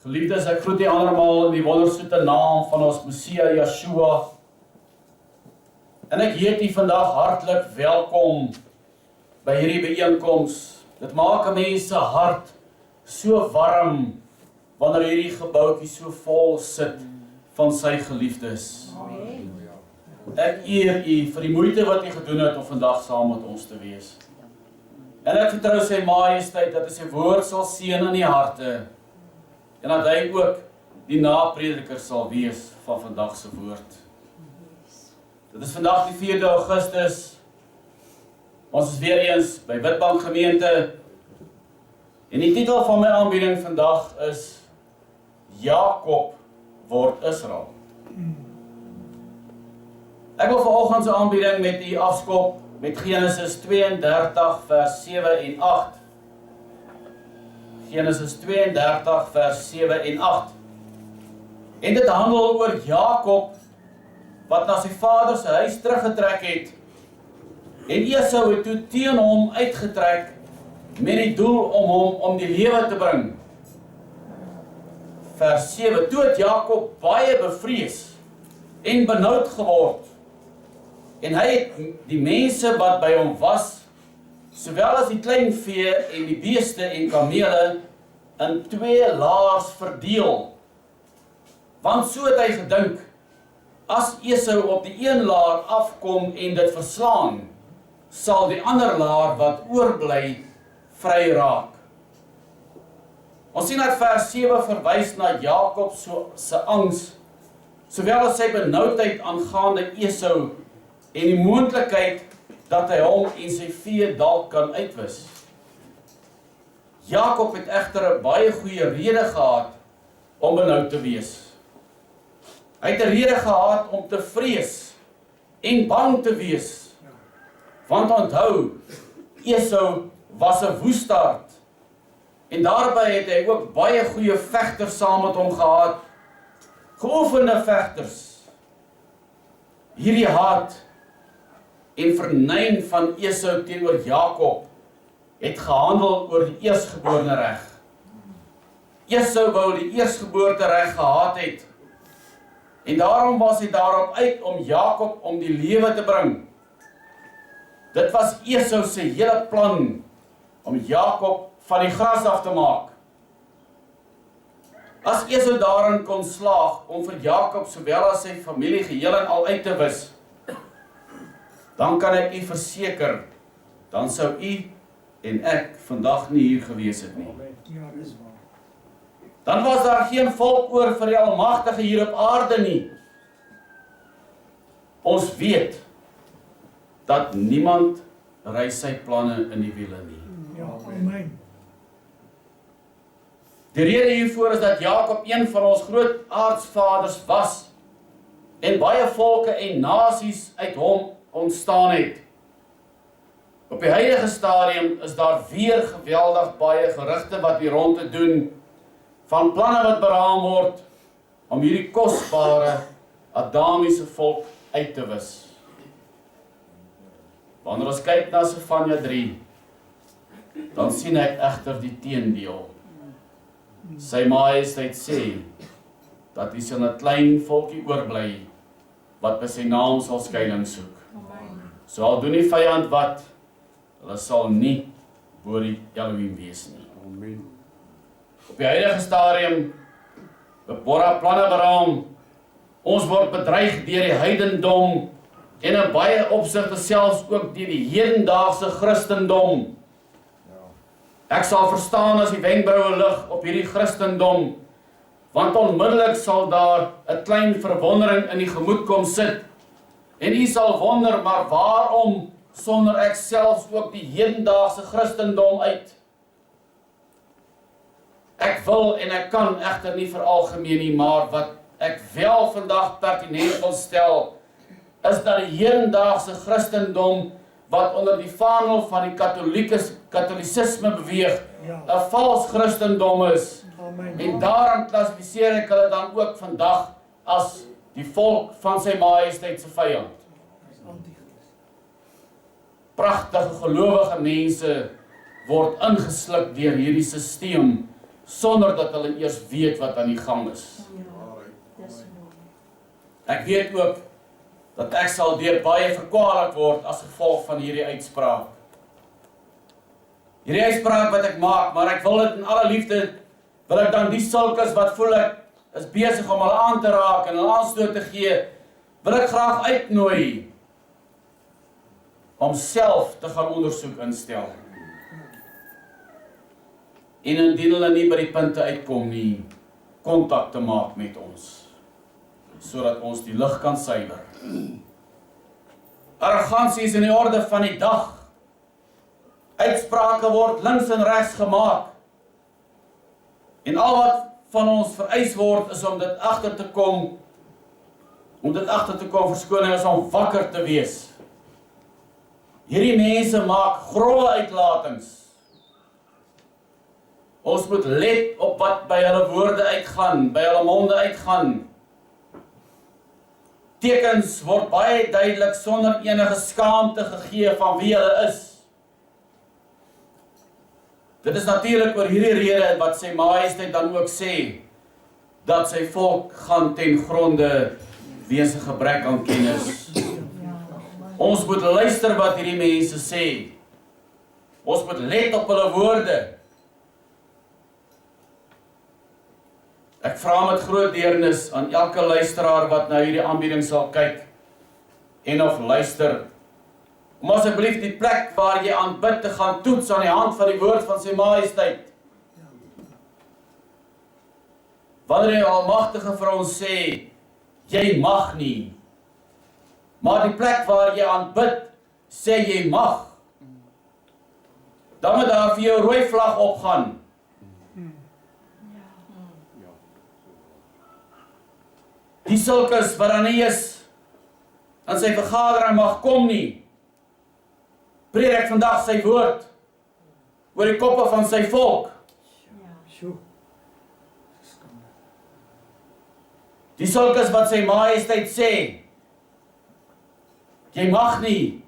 Geliefdes, ek groet die allemaal in die wondersoete naam van ons Messia Yeshua. En ek heet u vandag hartlik welkom by hierdie byeenkoms. Dit maak 'n mens se hart so warm wanneer hierdie gebouetjie so vol sit van sy geliefdes. Ek eer u vir die moeite wat u gedoen het om vandag saam met ons te wees. En ek vertrou sy majesteit dat hy sy woord sal seën in die harte en dat hy ook die naprediker sal wees van vandag se woord. Dit is vandag die 4de Augustus. Ons is weer eens by Witbank gemeente. En die titel van my aanbieding vandag is Jakob word Israel. Ek wil vanoggend se aanbieding met u afskop met Genesis 32 vers 7 en 8. Genesis 32 vers 7 en 8. En dit handel oor Jakob wat na sy vader se huis teruggetrek het. En Esau het toe teen hom uitgetrek met die doel om hom om die lewe te bring. Vers 7. Toe het Jakob baie bevrees en benoud geword. En hy het die mense wat by hom was, sowel as die klein vee en die beeste en kamele, in 2 laars verdeel. Want so het hy gedink, as Esau op die een laar afkom en dit verslaan, sal die ander laar wat oorbly vry raak. Ons sien dat vers 7 verwys na Jakob se angs, sowel as sy benoudheid aangaande Esau en die moontlikheid dat hy hom en sy vee dalk kan uitwis. Jakob het egter 'n baie goeie rede gehad om benoud te wees. Hy het 'n rede gehad om te vrees en bang te wees. Want onthou, Esau was 'n woestaard. En daarbey het hy ook baie goeie vegters saam met hom gehad. Geoefende vegters. Hierdie haat en vernyn van Esau teenoor Jakob het gehandel oor die eersgeborene reg. Esau wou die eersgeboorte reg gehad het. En daarom was hy daarop uit om Jakob om die lewe te bring. Dit was Esau se hele plan om Jakob van die gras af te maak. As Esau daarin kon slaag om vir Jakob sowel as sy familie geheel en al uit te wis, dan kan ek u verseker, dan sou u en ek vandag nie hier gewees het nie. Dan was daar geen volk oor vir die Almagtige hier op aarde nie. Ons weet dat niemand ry sy planne in die wiele nie. Ja, amen. Die rede hiervoor is dat Jakob een van ons groot aardsvaders was en baie volke en nasies uit hom ontstaan het. Op die huidige stadium is daar weer geweldig baie gerugte wat hier rond te doen van planne wat beraam word om hierdie kosbare Adamiese volk uit te wis. Wanneer ons kyk na Sefanja 3, dan sien ek egter die teendeel. Sy majesteit sê dat hy sal 'n klein volkie oorbly wat by sy naam sal skuiling soek. So al doen die vyand wat, hulle sal nie bo die Elohim wees nie. Amen. Op die huidige stadium word planne beraam. Ons word bedreig deur die heidendom en in baie opsigte selfs ook deur die hedendaagse Christendom. Ek sal verstaan as die wenkbroue lig op hierdie Christendom, want onmiddellik sal daar 'n klein verwondering in die gemoed kom sit. En u sal wonder, maar waarom sonder ek selfs ook die hedendaagse Christendom uit? Ek wil en ek kan egter nie veralgemeen nie, maar wat ek wel vandag pertinent wil stel, is dat die hedendaagse Christendom wat onder die vaandel van die katholicisme beweeg, 'n vals Christendom is. Amen. En daarom klassifiseer ek hulle dan ook vandag as die volk van sy majesteit se vyand. Pragtige gelowige mense word ingesluk deur hierdie stelsel sonder dat hulle eers weet wat aan die gang is. Ek weet ook dat ek sal deur baie verkwalik word as gevolg van hierdie uitspraak. Hierdie uitspraak wat ek maak, maar ek wil dit in alle liefde, wil ek dan die sulkes wat voel ek is besig om hulle aan te raak en hulle aanstoot te gee, wil ek graag uitnooi om self te gaan ondersoek instel. En indien hulle nie by die punte uitkom nie, kontak te maak met ons, sodat ons die lig kan suiwer. Arrogansie is in die orde van die dag. Uitsprake word links en regs gemaak. En al wat van ons vereis word is om dit agter te kom, verskoning is om wakker te wees. Hierdie mense maak grove uitlatings. Ons moet let op wat by hulle woorde uitgaan, by hulle monde uitgaan. Tekens word baie duidelik sonder enige skaamte gegee van wie hulle is. Dit is natuurlik oor hierdie rede wat sy majesteit dan ook sê, dat sy volk gaan ten gronde weens 'n gebrek aan kennis. Ons moet luister wat hierdie mense sê. Ons moet let op hulle woorde. Ek vra met groot deernis aan elke luisteraar wat na hierdie aanbieding sal kyk en of luister, om asseblief die plek waar jy aanbid te gaan toets aan die hand van die woord van sy majesteit. Wanneer die Almagtige vir ons sê, jy mag nie, maar die plek waar jy aanbid, sê jy mag, dan moet daar vir jou rooi vlag opgaan. Die sulkes wat dan nie is aan sy vergadering mag kom nie, predik vandag sy woord oor die koppe van sy volk. Die sulkes wat sy majesteit sê, jy mag nie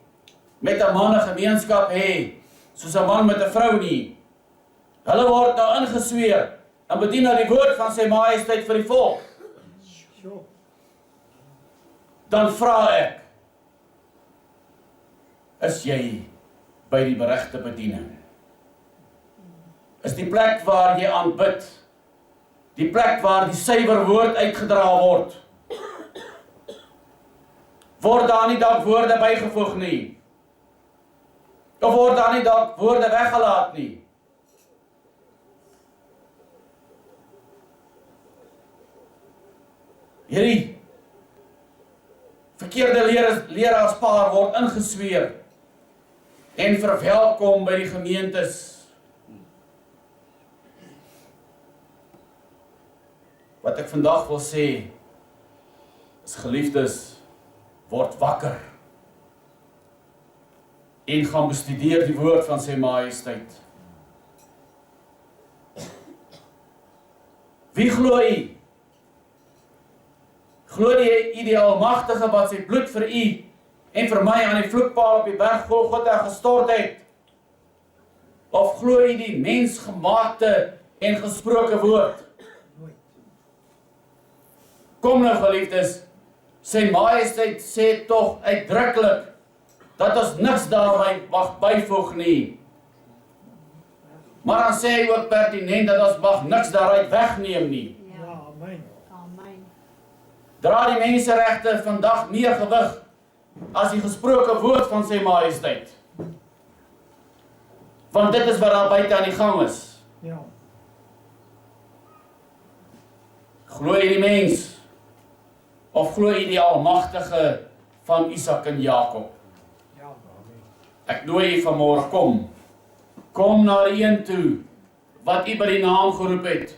met 'n man 'n gemeenskap hê, soos 'n man met 'n vrou nie. Hulle word nou ingesweer en bedien nou die woord van sy majesteit vir die volk. Dan vra ek, is jy by die beregte bediening? Is die plek waar jy aanbid, die plek waar die suiwer woord uitgedra word, word daar nie dalk woorde bygevoeg nie, of word daar nie dalk woorde weggelaat nie? Hierdie verkeerde leraarspaar word ingesweer en verwelkom by die gemeentes. Wat ek vandag wil sê, is geliefdes, word wakker en gaan bestudeer die woord van sy majesteit. Wie glo u? Glo die Almagtige wat sy bloed vir u en vir my aan die vloekpaal op die berg Golgotha gestort het? Of glo u die mensgemaakte en gesproke woord? Kom nou geliefdes, sy majesteit sê tog uitdruklik dat ons niks daarby mag byvoeg nie. Maar dan sê hy ook pertinent dat ons mag niks daaruit wegneem nie. Dra die menseregte vandag meer gewig as die gesproke woord van sy majesteit. Want dit is wat daar buite aan die gang is. Glo jy die mens? Of glo jy die Almagtige van Isak en Jakob? Ek nooi jy vanmôre kom. Kom na die een toe wat u by die naam geroep het.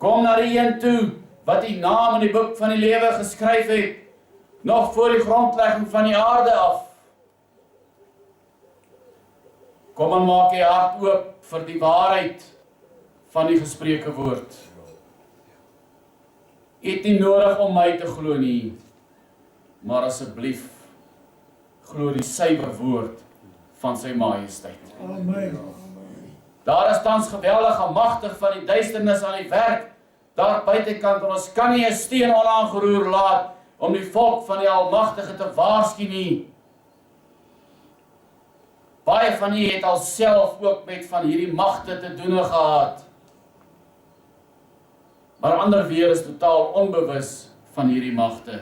Kom na die een toe wat die naam in die boek van die lewe geskryf het, nog voor die grondlegging van die aarde af. Kom en maak jy hart oop vir die waarheid van die gespreke woord. Jy het nie nodig om my te glo nie, maar asseblief, glo die suiwer woord van sy majesteit. Amen. Daar is tans geweldige magtig van die duisternis aan die werk, daar buitekant, en ons kan nie 'n steen onaangeroer laat, om die volk van die Almagtige te waarsku nie. Baie van u het al self ook met van hierdie magte te doen gehad. Maar ander weer is totaal onbewus van hierdie magte.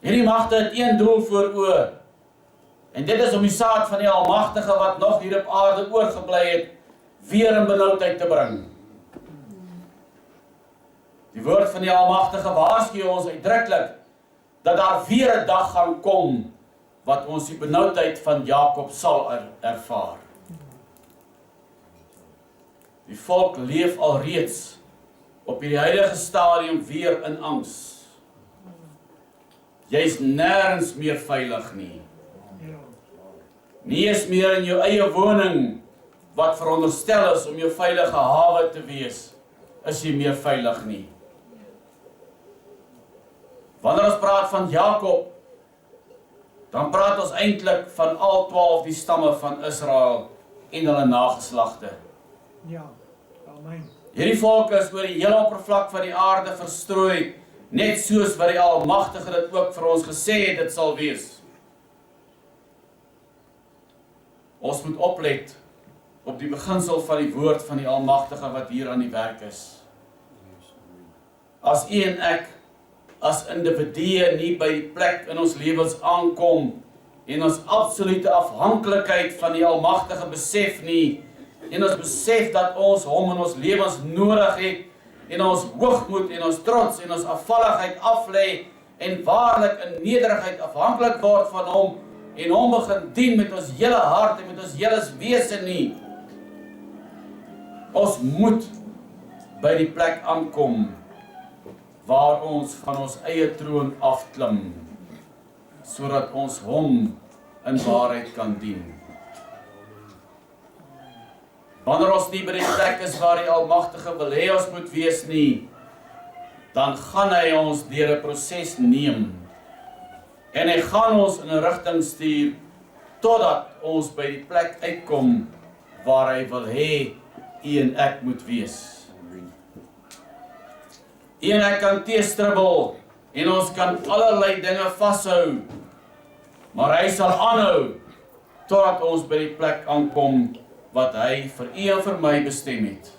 Hierdie magte het een doel voor oë. En dit is om die saad van die Almagtige wat nog hier op aarde oorgebly het, weer in benoudheid te bring. Die woord van die Almagtige waarsku ons uitdruklik dat daar weer 'n dag gaan kom wat ons die benoudheid van Jakob sal ervaar. Die volk leef alreeds op hierdie huidige stadium weer in angs. Jy's nêrens meer veilig nie. Nie eens meer in jou eie woning, wat veronderstel is om jou veilige hawe te wees, is jy meer veilig nie. Wanneer ons praat van Jakob, dan praat ons eintlik van al 12 die stamme van Israel en hulle nageslagte. Ja, amen. Hierdie volk is oor die hele oppervlak van die aarde verstrooi, net soos wat die Almagtige dit ook vir ons gesê het dit sal wees. Ons moet oplet op die beginsel van die woord van die Almagtige wat hier aan die werk is. As u en ek, as individue nie by die plek in ons lewens aankom en ons absolute afhanklikheid van die Almagtige besef nie, en ons besef dat ons hom in ons lewens nodig het, en ons hoogmoed en ons trots en ons afvalligheid aflê, en waarlik in nederigheid afhanklik word van hom, en hom begin dien met ons hele hart en met ons hele wese nie. Ons moet by die plek aankom waar ons van ons eie troon afklim, sodat ons hom in waarheid kan dien. Wanneer ons nie by die plek is waar die Almagtige wil hê ons moet wees nie, dan gaan hy ons deur 'n proses neem, en hy gaan ons in 'n rigting stuur, totdat ons by die plek uitkom, waar hy wil hê, u en ek moet wees. U en ek kan teestribbel, en ons kan allerlei dinge vashou, maar hy sal aanhou, totdat ons by die plek aankom, wat hy vir u en vir my bestem het.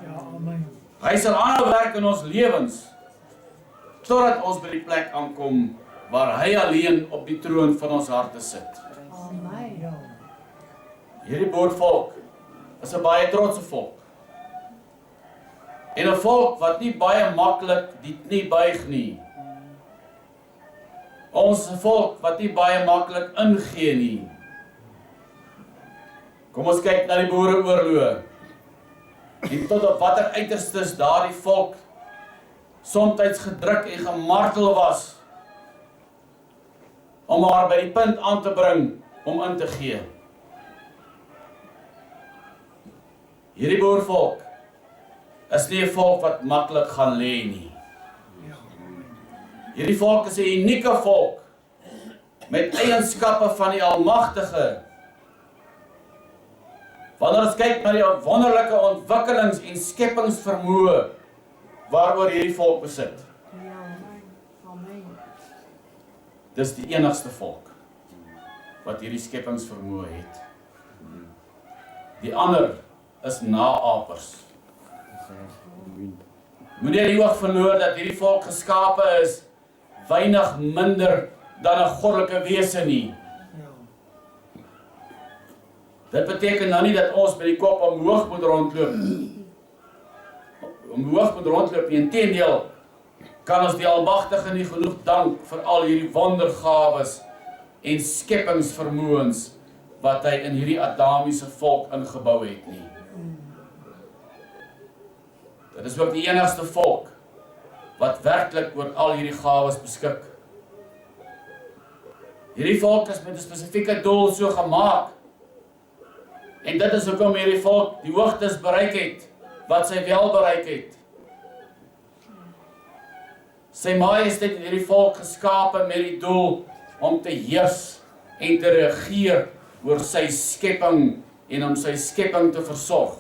Ja, amen. Hy sal aanhou werk in ons lewens, totdat ons by die plek aankom, waar hy alleen op die troon van ons harte sit. Amen. Ja. Hierdie boervolk is 'n baie trotse volk. En 'n volk wat nie baie maklik die knie buig nie. Ons is 'n volk wat nie baie maklik ingee nie. Kom ons kyk na die boereoorlog. En tot op watter uiterstes daardie volk somtyds gedruk en gemartel was, om haar by die punt aan te bring om in te gee. Hierdie boervolk is nie 'n volk wat maklik gaan lê nie. Hierdie volk is 'n unieke volk met eienskappe van die Almagtige. Wanneer ons kyk na die wonderlike ontwikkelings en skepingsvermoë waaroor hierdie volk besit. Dis die enigste volk wat hierdie skepingsvermoë het. Die ander is naapers. Moenie die oog verloor dat hierdie volk geskape is weinig minder dan 'n goddelike wese nie. Dit beteken nou nie dat ons met die kop omhoog moet rondloop. Nie, inteendeel, kan ons die Almagtige nie genoeg dank vir al hierdie wondergawes en skepingsvermoëns wat hy in hierdie Adamiese volk ingebou het nie. Dit is ook die enigste volk wat werklik oor al hierdie gawes beskik. Hierdie volk is met 'n spesifieke doel so gemaak. En dit is hoekom hierdie volk die hoogtes bereik het, wat sy wel bereik het. Sy Majesteit het hierdie volk geskape met die doel om te heers en te regeer oor sy skepping en om sy skepping te versorg.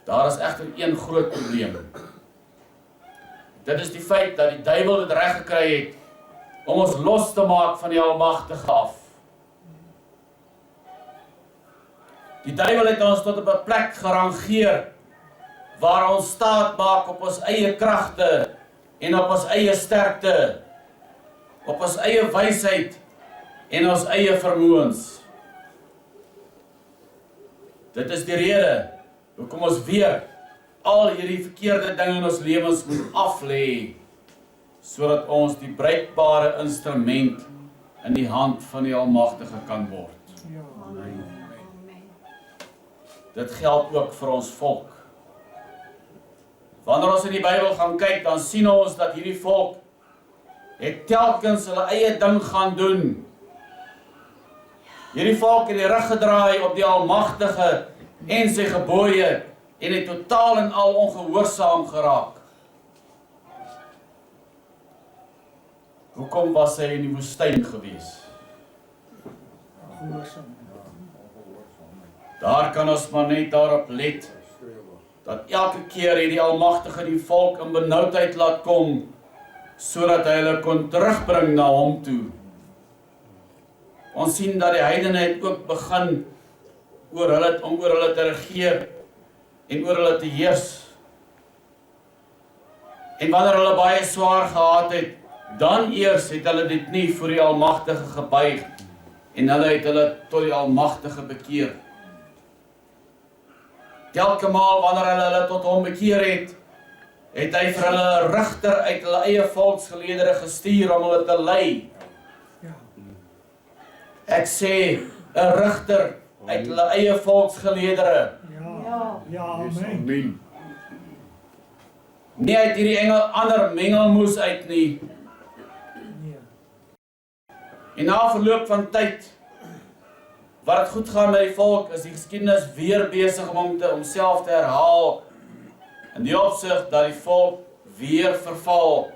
Daar is egter een groot probleem. Dit is die feit dat die duiwel dit reg gekry het om ons los te maak van die Almagtige af. Die duiwel het ons tot op 'n plek gerangeer waar ons staat maak op ons eie kragte en op ons eie sterkte, op ons eie wysheid en ons eie vermoëns. Dit is die rede hoekom ons weer al hierdie verkeerde dinge in ons lewens moet aflê, sodat ons die bruikbare instrument in die hand van die Almagtige kan word. Dit geld ook vir ons volk. Wanneer ons in die Bybel gaan kyk, dan sien ons dat hierdie volk het telkens hulle eie ding gaan doen. Hierdie volk het die rug gedraai op die Almagtige en sy gebooie en het totaal en al ongehoorsaam geraak. Hoekom was hy in die woestyn gewees? Daar kan ons maar net daarop let, dat elke keer het die Almagtige die volk in benoudheid laat kom, sodat hy hulle kon terugbring na hom toe. Ons sien dat die heidene het ook begin om oor hulle te regeer en oor hulle te heers. En wanneer hulle baie swaar gehad het, dan eers het hulle dit nie voor die Almagtige gebuig en hulle het hulle tot die Almagtige bekeer. Elke maal wanneer hulle tot hom bekeer het hy vir hulle 'n rigter uit hulle eie volksgeleedere gestuur om hulle te lei. Ek sê 'n rigter uit hulle eie volksgeleedere. Amen. Nie uit hierdie ander mengelmoes uit nie. En na verloop van tyd, wat het goed gaan met die volk, is die geskiedenis weer besig om homself te herhaal, in die opsig dat die volk weer verval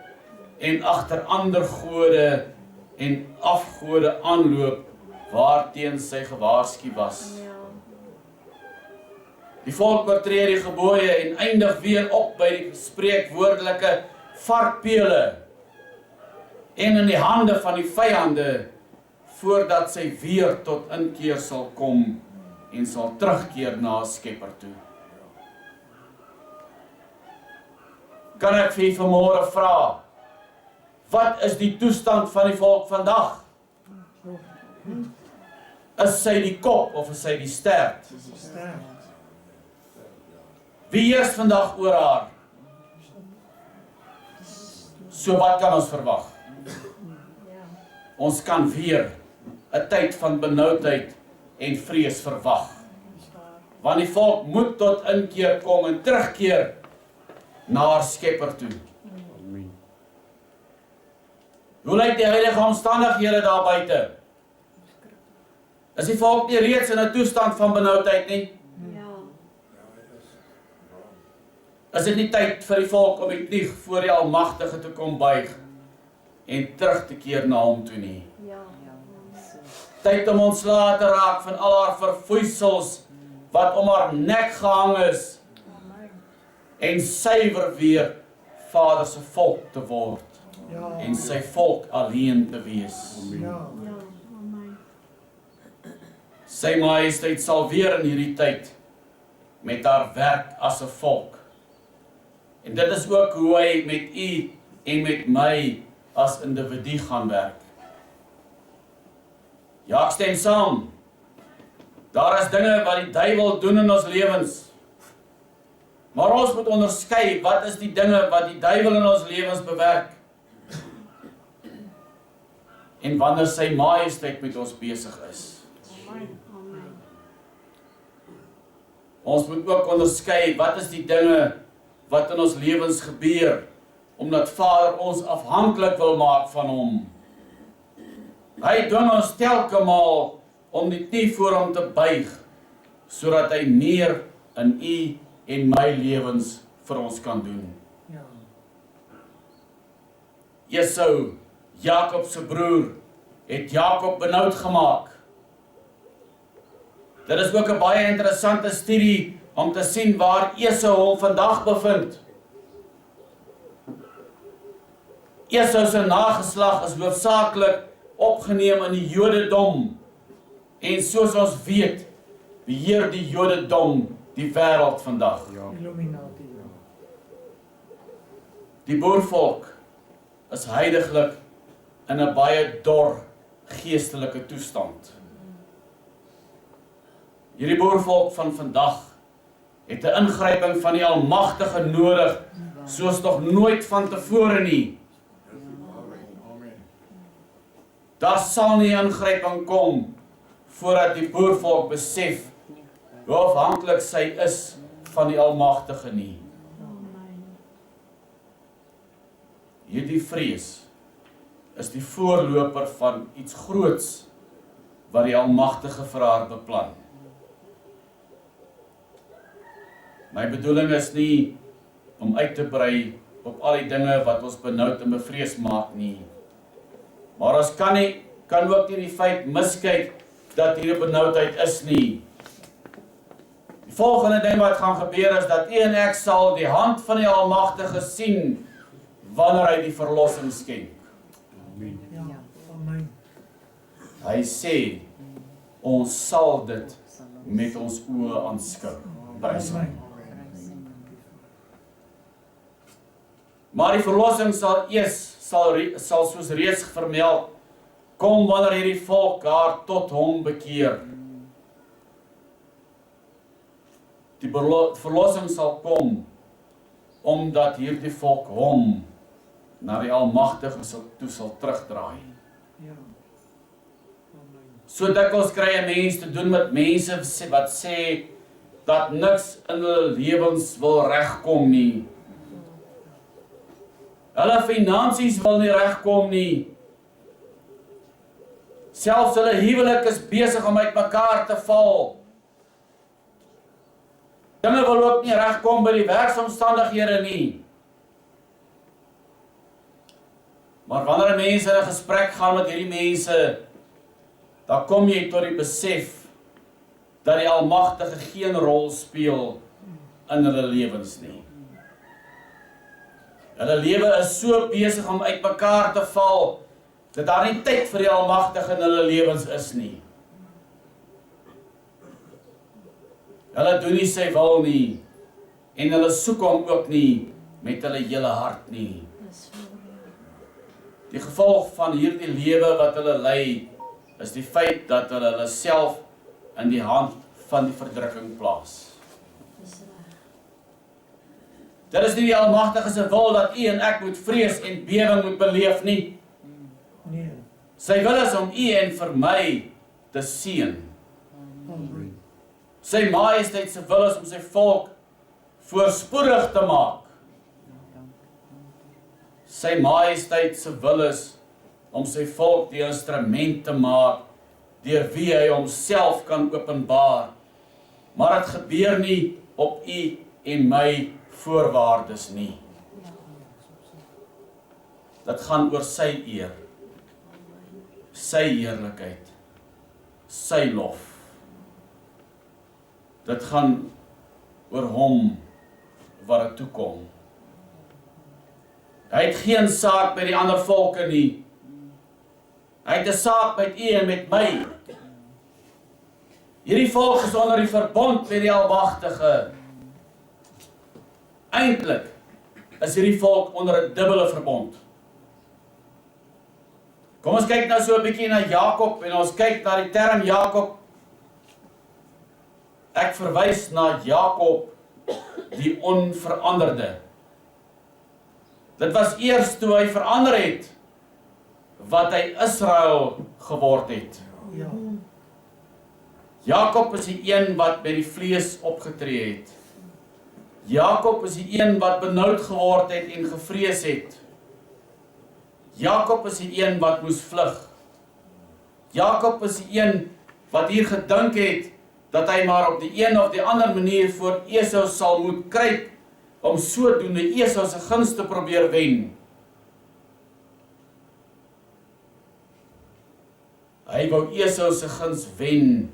en agter ander gode en afgode aanloop, waarteen sy gewaarsku was. Die volk oortree die gebooie en eindig weer op by die spreekwoordelike varkpele en in die hande van die vyande, voordat sy weer tot inkeer sal kom en sal terugkeer na haar Skepper toe. Kan ek vir vanmôre vra, wat is die toestand van die volk vandag? Is sy die kop of is sy die stert? Wie heers vandag oor haar? So wat kan ons verwag? Ons kan weer 'n tyd van benoudheid en vrees verwag. Want die volk moet tot inkeer kom en terugkeer na haar Skepper toe. Hoe lyk die huidige omstandighede daar buite? Is die volk nie reeds in 'n toestand van benoudheid nie? Is dit nie tyd vir die volk om die knie voor die Almagtige te kom buig en terug te keer na hom toe nie? Tyd om ontslae te raak van al haar verfoeisels wat om haar nek gehang is en suiwer weer Vader se volk te word en sy volk alleen te wees. Sy Majesteit sal weer in hierdie tyd met haar werk as 'n volk. En dit is ook hoe hy met u en met my as individu gaan werk. Ja, ek stem saam. Daar is dinge wat die duiwel doen in ons lewens. Maar ons moet onderskei, wat is die dinge wat die duiwel in ons lewens bewerk? En wanneer sy Majesteit met ons besig is. Ons moet ook onderskei, wat is die dinge wat in ons lewens gebeur, omdat Vader ons afhanklik wil maak van hom. Hy dwing ons telke maal om die knie voor hom te buig, sodat hy meer in u en my lewens vir ons kan doen. Esau, Jakob se broer, het Jakob benoud gemaak. Dit is ook 'n baie interessante studie om te sien waar Esau hom vandag bevind. Esau se nageslag is hoofsaaklik opgeneem in die Jodendom. En soos ons weet, beheer die Jodendom die wêreld vandag. Illuminati. Die boervolk is huidiglik in 'n baie dor geestelike toestand. Hierdie boervolk van vandag het 'n ingryping van die Almagtige nodig, soos nog nooit van tevore nie. Daar sal nie ingryping kom voordat die boervolk besef hoe afhanklik sy is van die Almagtige nie. Hierdie vrees is die voorloper van iets groots wat die Almagtige vir haar beplan. My bedoeling is nie om uit te brei op al die dinge wat ons benoud en bevrees maak nie. Maar ons kan ook nie die feit miskyk dat hier 'n benoudheid is nie. Die volgende ding wat gaan gebeur is dat u en ek sal die hand van die Almagtige sien wanneer hy die verlossing skenk. Ja, amen. Hy sê, ons sal dit met ons oë aanskou. Prys hom. Maar die verlossing sal soos reeds vermeld, kom wanneer hierdie volk haar tot hom bekeer. Die verlossing sal kom, omdat hierdie volk hom na die Almagtige toe sal terugdraai. Ja. Amen. So dikwels kry 'n mens te doen met mense wat sê dat niks in hulle lewens wil regkom nie. Hulle finansies wil nie regkom nie. Selfs hulle huwelik is besig om uitmekaar te val. Dinge wil ook nie regkom by die werksomstandighede nie. Maar wanneer 'n mens in 'n gesprek gaan met hierdie mense, dan kom jy tot die besef dat die Almagtige geen rol speel in hulle lewens nie. Hulle lewe is so besig om uitmekaar te val, dat daar nie tyd vir die Almagtige in hulle lewens is nie. Hulle doen nie sy wil nie, en hulle soek hom ook nie met hulle hele hart nie. Die gevolg van hierdie lewe wat hulle lei, is die feit dat hulle self in die hand van die verdrukking plaas. Dit is nie die Almagtige se wil dat u en ek moet vrees en bewing moet beleef nie. Nee. Sy wil is om u en vir my te seën. Amen. Sy Majesteit se wil is om sy volk voorspoedig te maak. Sy Majesteit se wil is om sy volk die instrument te maak deur wie hy homself kan openbaar. Maar dit gebeur nie op u en my voorwaardes nie. Dit gaan oor sy eer, sy heerlikheid, sy lof. Dit gaan oor hom wat dit toekom. Hy het geen saak by die ander volke nie. Hy het 'n saak met u en met my. Hierdie volk is onder die verbond met die Almagtige. Eintlik is hierdie volk onder 'n dubbele verbond. Kom ons kyk nou so 'n bietjie na Jakob en ons kyk na die term Jakob. Ek verwys na Jakob, die onveranderde. Dit was eers toe hy verander het, wat hy Israel geword het. Ja. Jakob is die een wat met die vlees opgetree het. Jakob is die een wat benoud geword het en gevrees het. Jakob is die een wat moes vlug. Jakob is die een wat hier gedink het dat hy maar op die een of die ander manier voor Esau sal moet kruip om sodoende Esau se guns te probeer wen. Hy wou Esau se guns wen,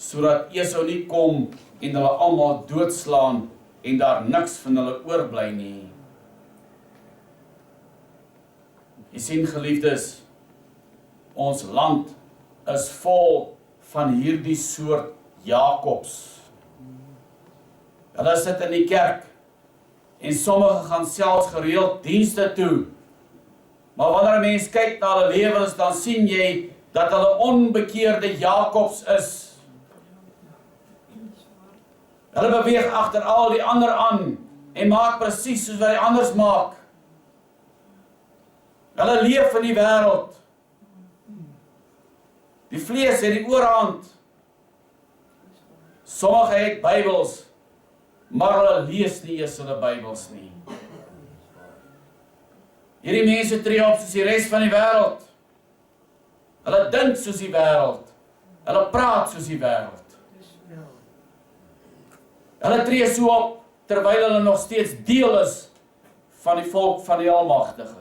sodat Esau nie kom en hulle almal doodslaan en daar niks van hulle oorbly nie. Jy sien, geliefdes, ons land is vol van hierdie soort Jakobs. Hulle sit in die kerk en sommige gaan selfs gereeld dienste toe. Maar wanneer 'n mens kyk na hulle lewens, dan sien jy dat hulle onbekeerde Jakobs is. Hulle beweeg agter al die ander aan en maak presies soos wat die anders maak. Hulle leef in die wêreld. Die vlees het die oorhand. Sommige het Bybels, maar hulle lees nie eers hulle Bybels nie. Hierdie mense tree op soos die res van die wêreld. Hulle dink soos die wêreld. Hulle praat soos die wêreld. Hulle tree so op, terwyl hulle nog steeds deel is van die volk van die Almagtige.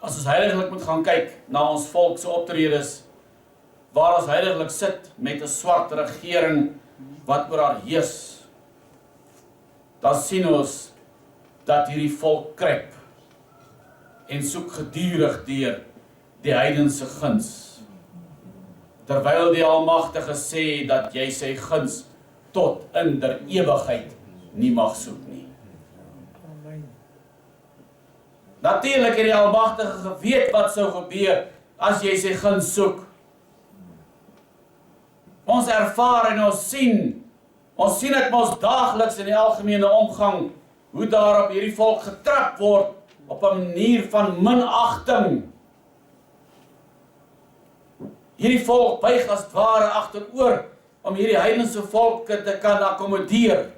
As ons heiliglik moet gaan kyk na ons volk se optredes, waar ons heiliglik sit met 'n swart regering wat oor haar heers, dan sien ons dat hierdie volk kruip en soek gedurig deur die heidense guns. Terwyl die Almagtige sê dat jy sy guns tot in der ewigheid nie mag soek nie. Natuurlik het die Almagtige geweet wat sou gebeur as jy sy guns soek. Ons ervaar en ons sien dit mos daagliks in die algemene omgang, hoe daar op hierdie volk getrap word op 'n manier van minagting. Hierdie volk buig as ware agteroor om hierdie heidense volke te kan akkommodeer.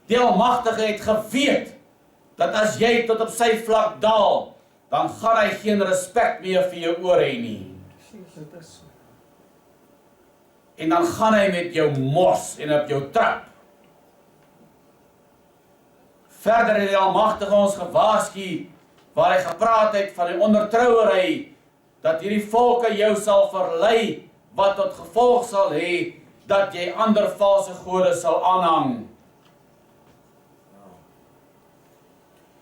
Die Almagtige het geweet dat as jy tot op sy vlak daal, dan gaan hy geen respek meer vir jou oor hê nie. En dan gaan hy met jou mors en op jou trap. Verder het die Almagtige ons gewaarsku, waar hy gepraat het van die ondertrouery, dat hierdie volke jou sal verlei, wat tot gevolg sal hê, dat jy ander valse gode sal aanhang.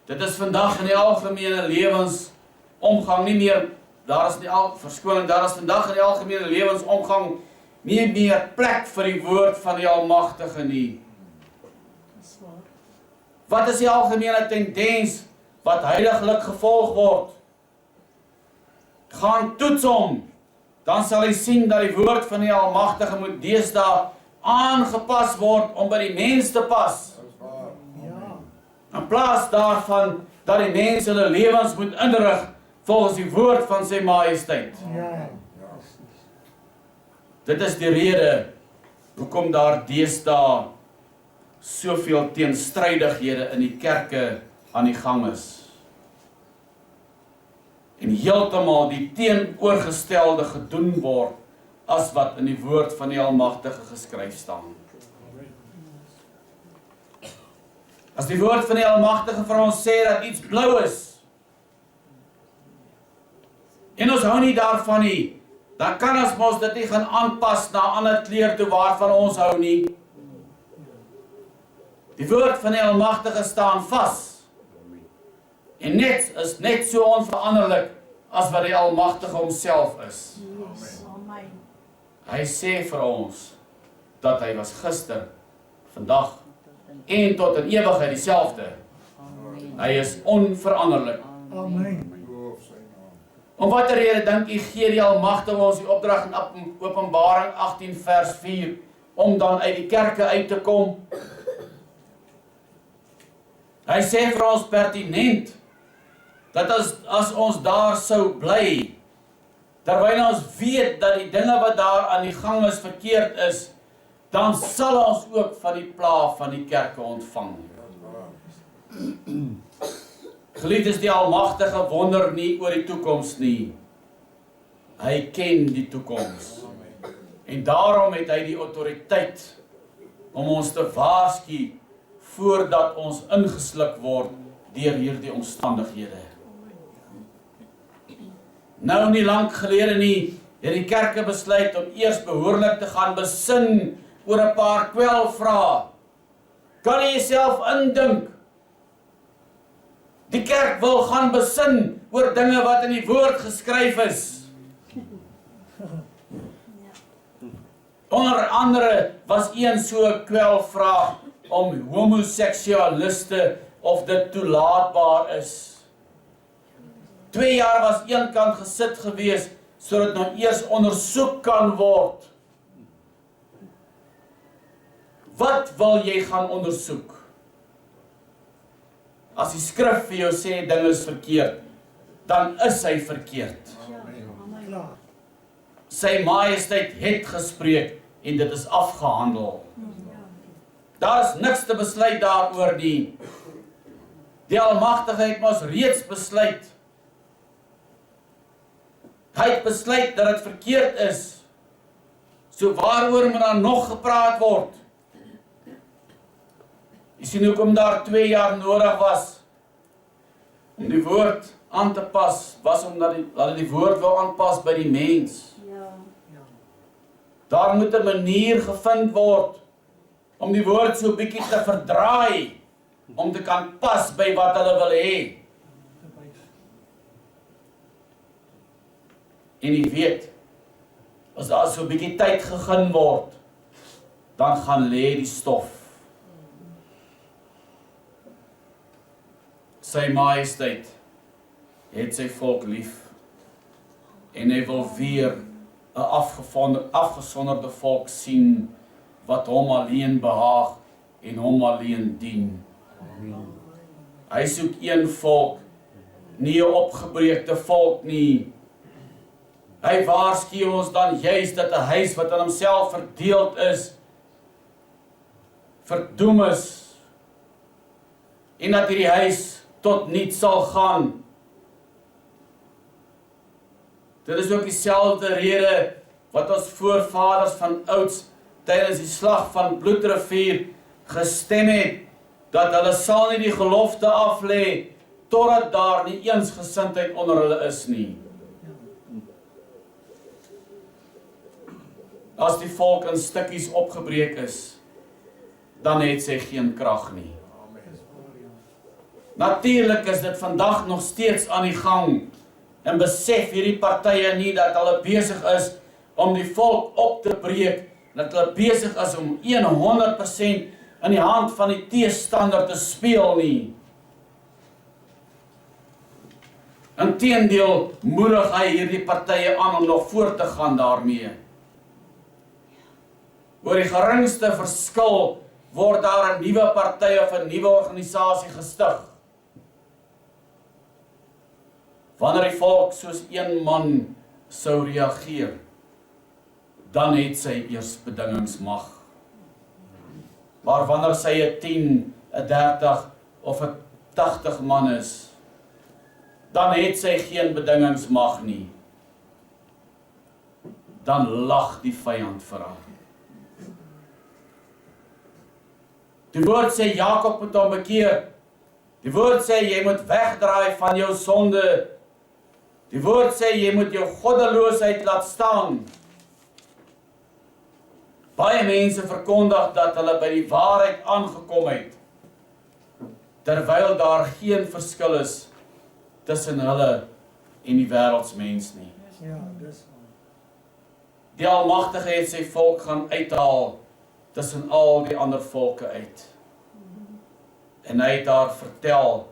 Dit is vandag in die algemene lewensomgang nie meer, daar is vandag in die algemene lewensomgang nie meer plek vir die woord van die Almagtige nie. Wat is die algemene tendens wat heiliglik gevolg word? Gaan toets hom, dan sal hy sien dat die woord van die Almagtige moet deesdae aangepas word om by die mens te pas. In plaas daarvan dat die mens hulle lewens moet inrig volgens die woord van sy majesteit. Dit is die rede hoekom daar deesdae soveel teenstrydighede in die kerke aan die gang is. En heeltemal die teenoorgestelde gedoen word as wat in die woord van die Almagtige geskryf staan. As die woord van die Almagtige vir ons sê dat iets blou is, en ons hou nie daarvan nie, dan kan ons mos dit nie gaan aanpas na ander kleur toe waarvan ons hou nie. Die woord van die Almagtige staan vas, en is net so onveranderlik as wat die Almagtige homself is. Hy sê vir ons dat hy was gister, vandag en tot in ewigheid dieselfde. Hy is onveranderlik. Amen. Om watter rede dink u gee die Almagtige ons die opdrag in Openbaring 18 vers 4 om dan uit die kerke uit te kom? Hy sê vir ons pertinent dat as ons daar sou bly, terwyl ons weet dat die dinge wat daar aan die gang is verkeerd is, dan sal ons ook van die plaag van die kerke ontvang. Geliefdes, die Almagtige wonder nie oor die toekoms nie. Hy ken die toekoms. En daarom het hy die autoriteit om ons te waarsku voordat ons ingesluk word deur hierdie omstandighede. Nou nie lank gelede nie, het die kerke besluit om eers behoorlik te gaan besin oor 'n paar kwelvrae. Kan jy jouself indink? Die kerk wil gaan besin oor dinge wat in die woord geskryf is. Onder andere was een so 'n kwelvraag om homoseksualiste of dit toelaatbaar is. 2 jaar was een kant gesit gewees, sodat nou eers ondersoek kan word. Wat wil jy gaan ondersoek? As die skrif vir jou sê ding is verkeerd, dan is hy verkeerd. Klaar. Sy majesteit het gespreek en dit is afgehandel. Daar is niks te besluit daaroor nie. Die Almagtige het mos reeds besluit. Hy het besluit dat dit verkeerd is. So waaroor moet dan nog gepraat word? Jy sien hoekom daar 2 jaar nodig was om die woord aan te pas, was omdat hulle die woord wil aanpas by die mens. Daar moet 'n manier gevind word om die woord so 'n bietjie te verdraai, om te kan pas by wat hulle wil hê. En jy weet, as daar so 'n bietjie tyd gegee word, dan gaan lê die stof. Sy majesteit het sy volk lief, en hy wil weer 'n afgesonderde volk sien, wat hom alleen behaag en hom alleen dien. Hy soek een volk, nie 'n opgebreekte volk nie. Hy waarsku ons dan juis dat 'n huis wat aan homself verdeeld is, verdoem is, en dat hierdie huis tot niet sal gaan. Dit is ook dieselfde rede wat ons voorvaders van ouds tydens die slag van Bloedrivier gestem het, dat hulle sal nie die gelofte aflê, totdat daar nie eensgesindheid onder hulle is nie. As die volk in stukkies opgebreek is, dan het sy geen krag nie. Natuurlik is dit vandag nog steeds aan die gang, en besef hierdie partye nie dat hulle besig is om die volk op te breek, dat hulle besig is om 100% in die hand van die teestander te speel nie. Inteendeel moedig hy hierdie partye aan om nog voort te gaan daarmee. Oor die geringste verskil word daar 'n nuwe party of 'n nuwe organisasie gestig. Wanneer die volk soos een man sou reageer, dan het sy eers bedingingsmag. Maar wanneer sy 'n 10, 'n 30 of 'n 80 man is, dan het sy geen bedingingsmag nie. Dan lag die vyand vir haar. Die woord sê Jakob moet hom bekeer. Die woord sê jy moet wegdraai van jou sonde. Die woord sê jy moet jou goddeloosheid laat staan. Baie mense verkondig dat hulle by die waarheid aangekom het, terwyl daar geen verskil is tussen hulle en die wêreldsmens nie. Ja, dis Die Almagtige het sy volk gaan uithaal tussen al die ander volke uit. En hy het haar vertel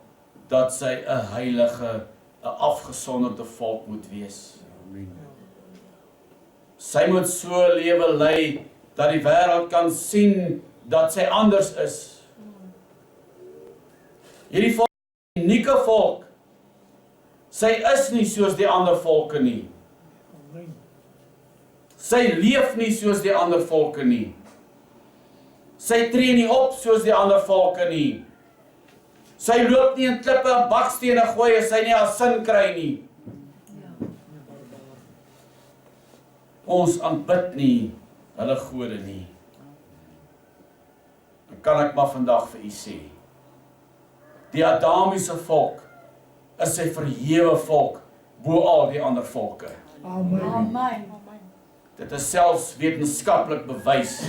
dat sy 'n heilige, 'n afgesonderde volk moet wees. Sy moet so 'n lewe lei dat die wêreld kan sien dat sy anders is. Hierdie volk is 'n unieke volk. Sy is nie soos die ander volke nie. Sy leef nie soos die ander volke nie. Sy tree nie op soos die ander volke nie. Sy loop nie in klippe en bakstene gooi as sy nie haar sin kry nie. Ons aanbid nie hulle gode nie. Dan kan ek maar vandag vir u sê, die Adamiese volk is sy verhewe volk bo al die ander volke. Amen. Amen. Dit is selfs wetenskaplik bewys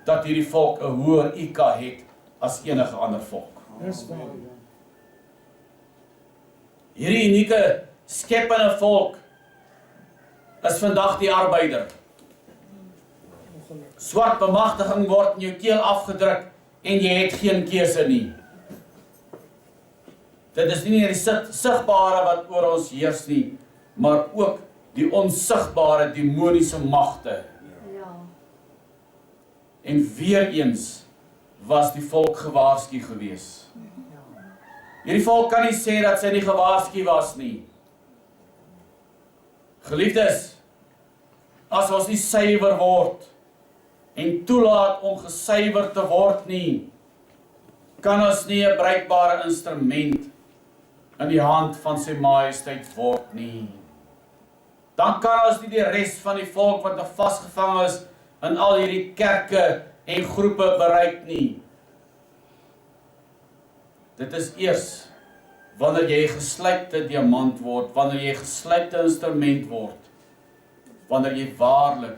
dat hierdie volk 'n hoër IQ het as enige ander volk. Dis waar. Hierdie unieke skepende volk is vandag die arbeider. Ongelukkig. Swart bemagtiging word in jou keel afgedruk en jy het geen keuse nie. Dit is nie net die sigbare wat oor ons heers nie, maar ook die onsigbare demoniese magte. Ja. En weer eens was die volk gewaarsku gewees. Hierdie volk kan nie sê dat sy nie gewaarsku was nie. Geliefdes, as ons nie suiwer word en toelaat om gesuiwer te word nie, kan ons nie 'n bruikbare instrument in die hand van sy majesteit word nie. Dan kan ons nie die res van die volk wat vasgevang is in al hierdie kerke en groepe bereik nie. Dit is eers wanneer jy 'n geslypte diamant word, wanneer jy 'n geslypte instrument word, wanneer jy waarlik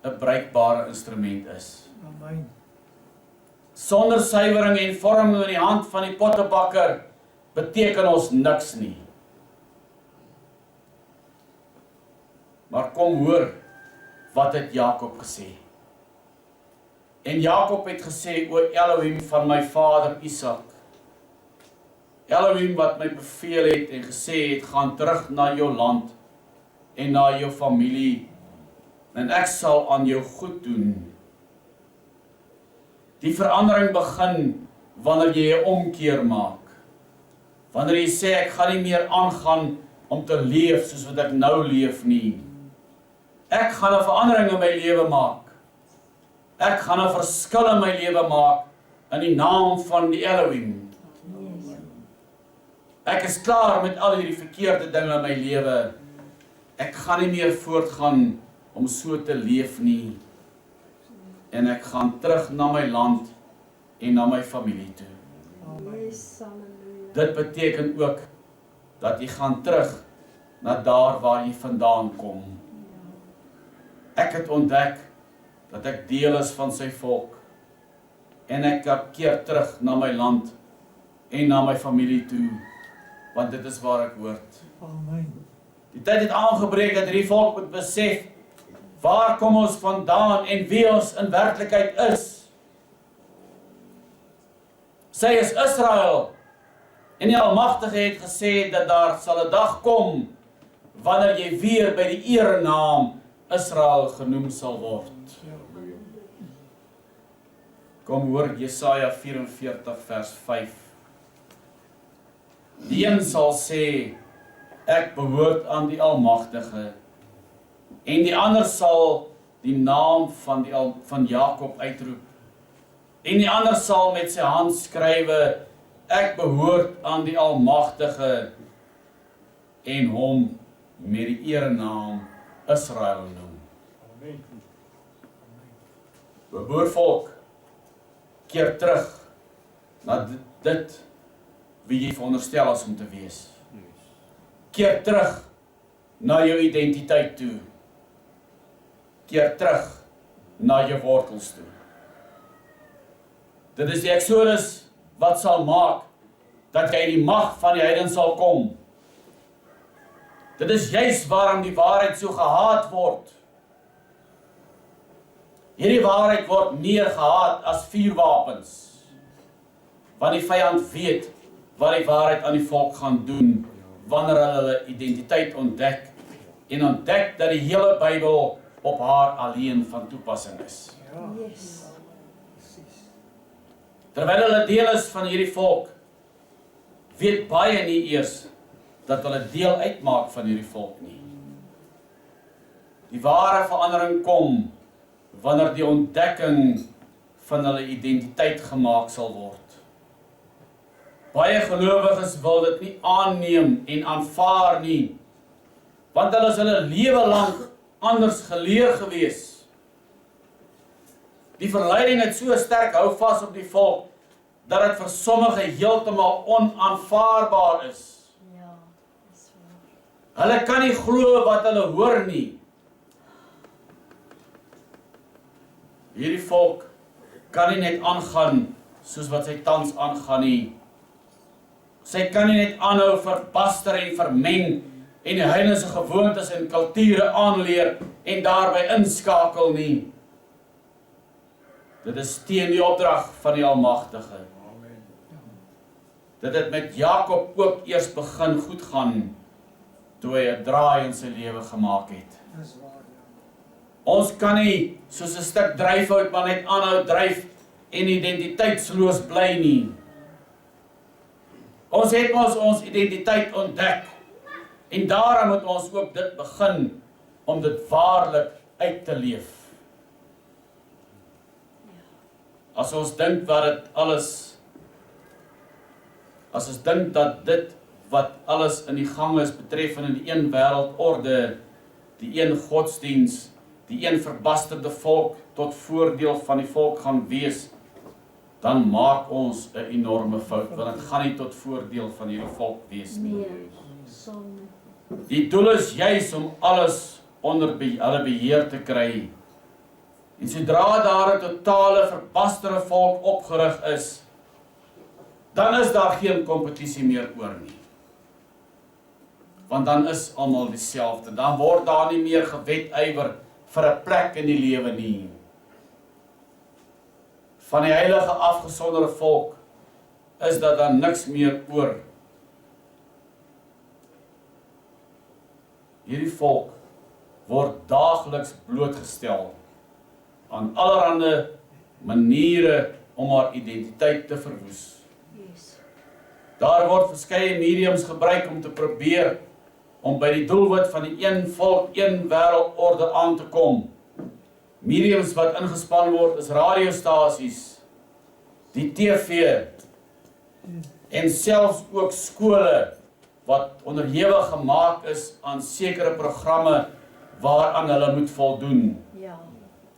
'n bruikbare instrument is. Amen. Sonder suiwering en vorming in die hand van die pottebakker beteken ons niks nie. Maar kom hoor, wat het Jakob gesê? En Jakob het gesê, o Elohim van my vader Isak, Elohim wat my beveel het en gesê het, gaan terug na jou land en na jou familie, en ek sal aan jou goed doen. Die verandering begin wanneer jy 'n omkeer maak. Wanneer jy sê, ek gaan nie meer aangaan om te leef soos wat ek nou leef nie. Ek gaan 'n verandering in my lewe maak. Ek gaan 'n verskil in my lewe maak in die naam van die Elohim. Ek is klaar met al hierdie verkeerde dinge in my lewe. Ek gaan nie meer voortgaan om so te leef nie. En ek gaan terug na my land en na my familie toe. Yes, halleluja. Dit beteken ook dat jy gaan terug na daar waar jy vandaan kom. Ek het ontdek dat ek deel is van sy volk en ek keer terug na my land en na my familie toe, want dit is waar ek hoort. Amen. Die tyd het aangebreek dat hierdie volk moet besef waar kom ons vandaan en wie ons in werklikheid is. Sy is Israel en die Almagtige het gesê dat daar sal 'n dag kom wanneer jy weer by die erenaam Israel genoem sal word. Kom hoor Jesaja 44 vers 5. Die een sal sê, ek behoort aan die Almagtige, en die ander sal die naam van Jakob uitroep, en die ander sal met sy hand skrywe, ek behoort aan die Almagtige, en hom met die erenaam Israel noem. Boervolk, keer terug na dit wie jy veronderstel is om te wees. Keer terug na jou identiteit toe. Keer terug na jou wortels toe. Dit is die Exodus wat sal maak dat jy die mag van die heidens sal kom. Dit is juis waarom die waarheid so gehaat word. Hierdie waarheid word meer gehaat as vuurwapens. Want die vyand weet wat die waarheid aan die volk gaan doen wanneer hulle identiteit ontdek en ontdek dat die hele Bybel op haar alleen van toepassing is. Yes. Terwyl hulle deel is van hierdie volk, weet baie nie eers dat hulle deel uitmaak van hierdie volk nie. Die ware verandering kom wanneer die ontdekking van hulle identiteit gemaak sal word. Baie gelowiges wil dit nie aanneem en aanvaar nie, want hulle is hulle lewe lank anders geleer gewees. Die verleiding het so sterk hou vas op die volk, dat dit vir sommige heeltemal onaanvaarbaar is. Ja, dis waar. Hulle kan nie glo wat hulle hoor nie. Hierdie volk kan nie net aangaan soos wat sy tans aangaan nie. Sy kan nie net aanhou verbaster en vermeng en die heidense gewoontes en kulture aanleer en daarby inskakel nie. Dit is teen die opdrag van die Almagtige. Dit het met Jakob ook eers begin goed gaan toe hy 'n draai in sy lewe gemaak het. Dis waar, ja. Ons kan nie soos 'n stuk dryfhout maar net aanhou dryf en identiteitsloos bly nie. Ons het ons identiteit ontdek en daarom moet ons ook dit begin om dit waarlik uit te leef. As ons dink dat dit wat alles in die gang is betreffende die een wêreldorde, die een godsdiens, die een verbasterde volk tot voordeel van die volk gaan wees, dan maak ons 'n enorme fout, want dit gaan nie tot voordeel van hierdie volk wees nie. Nee, sonde. Die doel is juis om alles onder hulle beheer te kry. En sodra daar 'n totale verbasterde volk opgerig is, dan is daar geen kompetisie meer oor nie. Want dan is almal dieselfde. Dan word daar nie meer gewetywer vir 'n plek in die lewe nie. Van die heilige afgesonderde volk is dat dan niks meer oor. Hierdie volk word daagliks blootgestel aan allerlei maniere om haar identiteit te verwoes. Yes. Daar word verskeie mediums gebruik om te probeer om by die doelwit van die een volk, een wêreldorde aan te kom. Mediums wat ingespan word is radiostasies, die TV en selfs ook skole wat onderhewig gemaak is aan sekere programme waaraan hulle moet voldoen. Ja.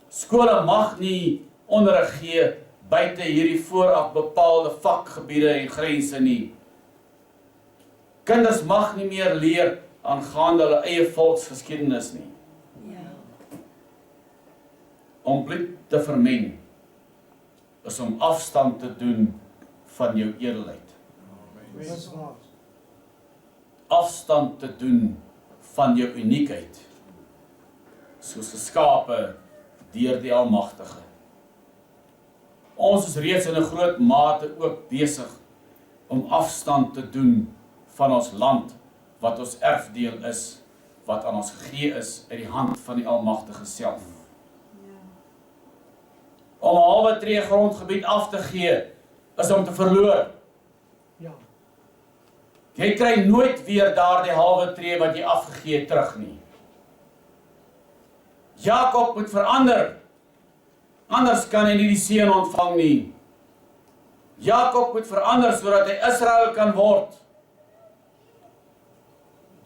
Skole mag nie onderrig gee buite hierdie vooraf bepaalde vakgebiede en grense nie. Kinders mag nie meer leer aangaande hulle eie volksgeskiedenis nie. Ja. Om bloed te vermeng is om afstand te doen van jou edelheid. Dis waar. Afstand te doen van jou uniekheid, soos geskape deur die Almagtige. Ons is reeds in 'n groot mate ook besig om afstand te doen van ons land, wat ons erfdeel is, wat aan ons gegee is uit die hand van die Almagtige self. Ja. Om 'n halwe tree grondgebied af te gee, is om te verloor. Ja. Jy kry nooit weer daardie halwe tree wat jy afgegee het terug nie. Jakob moet verander, anders kan hy nie die seën ontvang nie. Jakob moet verander sodat hy Israel kan word.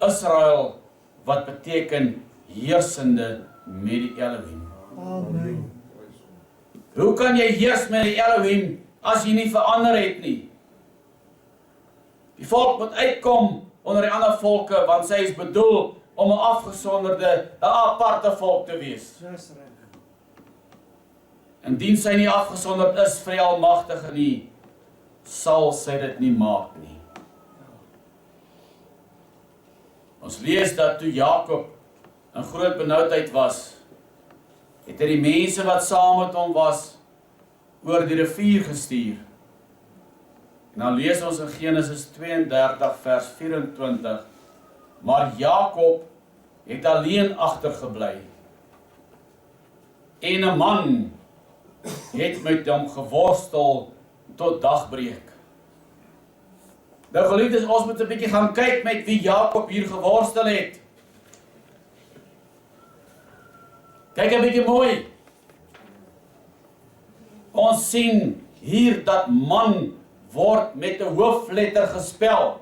Israel wat beteken heersende met die Elohim. Amen. Hoe kan jy heers met die Elohim as jy nie verander het nie? Die volk moet uitkom onder die ander volke, want sy is bedoel om 'n afgesonderde, 'n aparte volk te wees. Dis reg. Indien sy nie afgesonderd is vir die Almagtige nie, sal sy dit nie maak nie. Ons lees dat toe Jakob in groot benoudheid was, het hy die mense wat saam met hom was, oor die rivier gestuur. En dan lees ons in Genesis 32 vers 24, maar Jakob het alleen agtergebly. En 'n man het met hom geworstel tot dagbreek. Nou geliefdes, ons moet 'n bietjie gaan kyk met wie Jakob hier geworstel het. Kyk 'n bietjie mooi. Ons sien hier dat man word met 'n hoofletter gespel.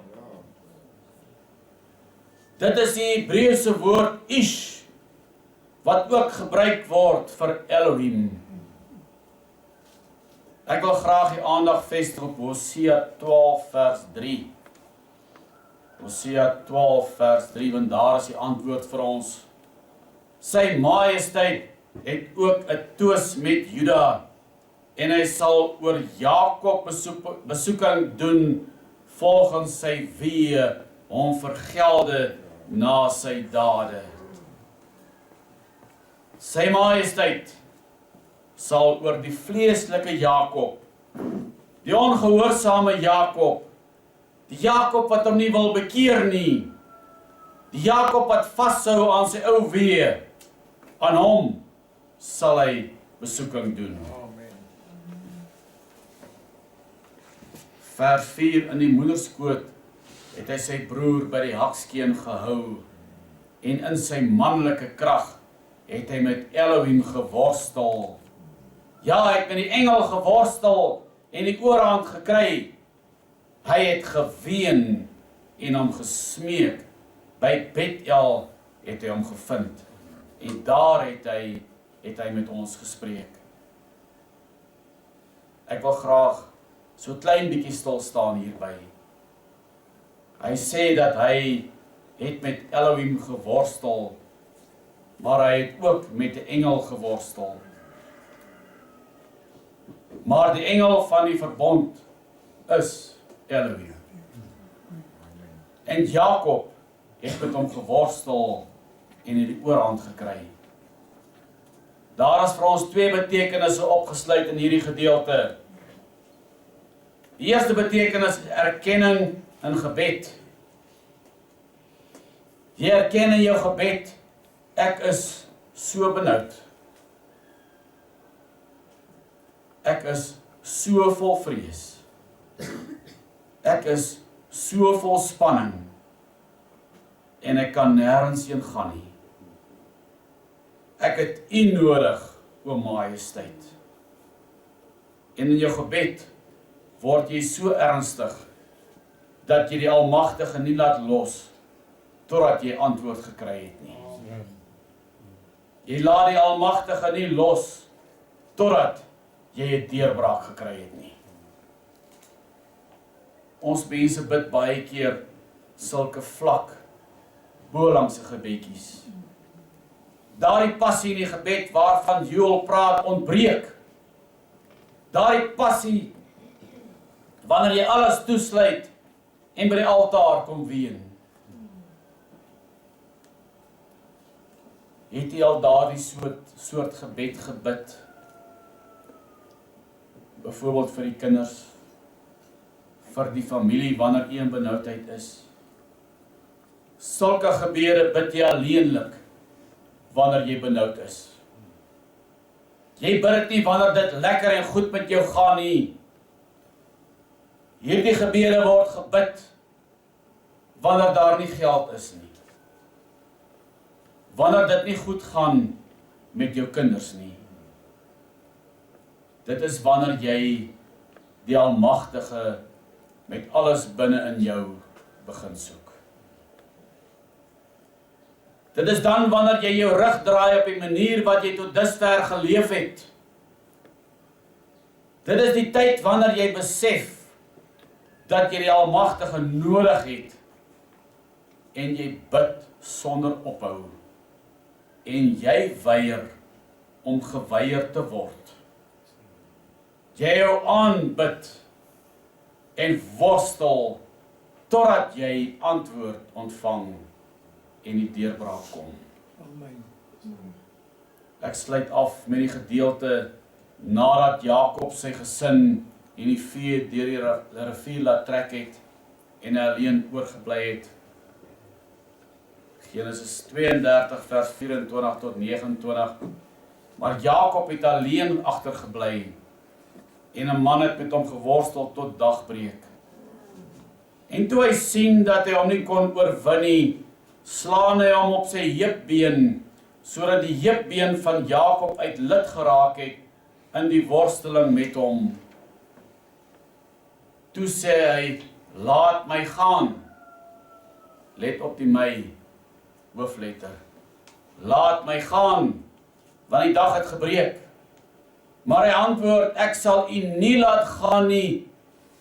Dit is die Hebreëse woord ish, wat ook gebruik word vir Elohim. Ek wil graag die aandag vestig op Hosea 12 vers 3. Hosea 12 vers 3, want daar is die antwoord vir ons. Sy majesteit het ook 'n twis met Juda, en hy sal oor Jakob besoeking doen volgens sy weë, hom vergelde na sy dade. Sy majesteit sal oor die vleeslike Jakob, die ongehoorsame Jakob, die Jakob wat hom nie wil bekeer nie, die Jakob wat vashou aan sy ou weë, aan hom sal hy besoeking doen. Vers 4, in die moederskoot het hy sy broer by die hakskeen gehou, en in sy manlike krag het hy met Elohim geworstel. Ja, hy het met die engel geworstel en die oorhand gekry. Hy het geween en hom gesmeek. By Bethel het hy hom gevind. En daar het hy met ons gespreek. Ek wil graag so klein bietjie stil staan hierby. Hy sê dat hy het met Elohim geworstel, maar hy het ook met die engel geworstel. Maar die engel van die verbond is Elohim. En Jakob het met hom geworstel en het die oorhand gekry. Daar is vir ons twee betekenisse opgesluit in hierdie gedeelte. Die eerste betekenis is erkenning in gebed. Jy erken in jou gebed, ek is so benoud. Ek is so vol vrees. Ek is so vol spanning. En ek kan nêrens heen gaan nie. Ek het U nodig, o Majesteit. En in jou gebed word jy so ernstig dat jy die Almagtige nie laat los totdat jy antwoord gekry het nie. Jy laat die Almagtige nie los totdat jy 'n deurbraak gekry het nie. Ons mense bid baie keer sulke vlak, bo-langse gebedjies. Daardie passie in die gebed waarvan Joel praat ontbreek. Daardie passie wanneer jy alles toesluit en by die altaar kom ween. Het jy al daardie soort gebed gebid? Byvoorbeeld vir die kinders, vir die familie wanneer jy in benoudheid is. Sulke gebede bid jy alleenlik wanneer jy benoud is. Jy bid dit nie wanneer dit lekker en goed met jou gaan nie. Hierdie gebede word gebid wanneer daar nie geld is nie. Wanneer dit nie goed gaan met jou kinders nie. Dit is wanneer jy die Almagtige met alles binne in jou begin soek. Dit is dan wanneer jy jou rug draai op die manier wat jy tot dusver geleef het. Dit is die tyd wanneer jy besef dat jy die Almagtige nodig het en jy bid sonder ophou en jy weier om geweier te word. Jy jou aanbid en worstel totdat jy antwoord ontvang en die deurbraak kom. Amen. Ek sluit af met die gedeelte nadat Jakob sy gesin en die vee deur die rivier laat trek het en hy alleen oorgebly het. Genesis 32 vers 24 tot 29. Maar Jakob het alleen agtergebly en 'n man het met hom geworstel tot dagbreek. En toe hy sien dat hy hom nie kon oorwin nie, slaan hy hom op sy heupbeen, sodat die heupbeen van Jakob uit lid geraak het in die worsteling met hom. Toe sê hy, laat my gaan. Let op die my, hoofletter. Laat my gaan, want die dag het gebreek. Maar hy antwoord, ek sal u nie laat gaan nie,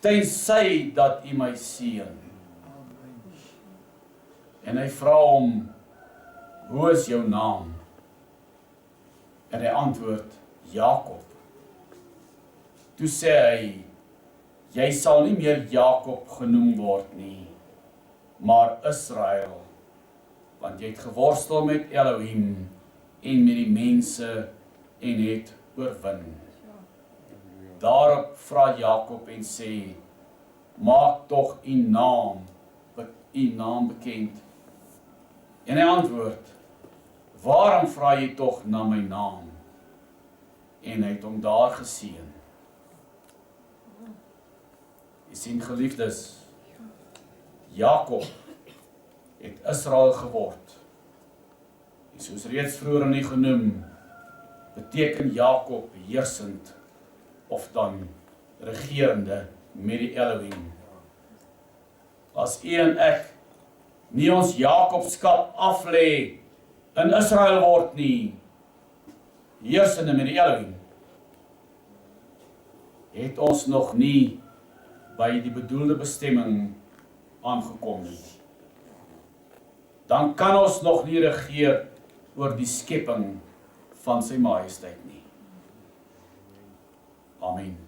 tensy dat u my seën. En hy vra hom, hoe is jou naam? En hy antwoord, Jakob. Toe sê hy, jy sal nie meer Jakob genoem word nie, maar Israel, want jy het geworstel met Elohim en met die mense en het oorwin. Daarop vra Jakob en sê, maak tog u naam bekend. En hy antwoord, waarom vra jy tog na my naam? En hy het hom daar geseën. Jy sien geliefdes, Jakob het Israel geword. En soos reeds vroeër in die genoem, beteken Jakob heersend of dan regerende met die Elohim. As u en ek nie ons Jakobskap aflê in Israel word nie, heersende met die Elohim, het ons nog nie by die bedoelde bestemming aangekom nie. Dan kan ons nog nie regeer oor die skepping van sy majesteit nie. Amen.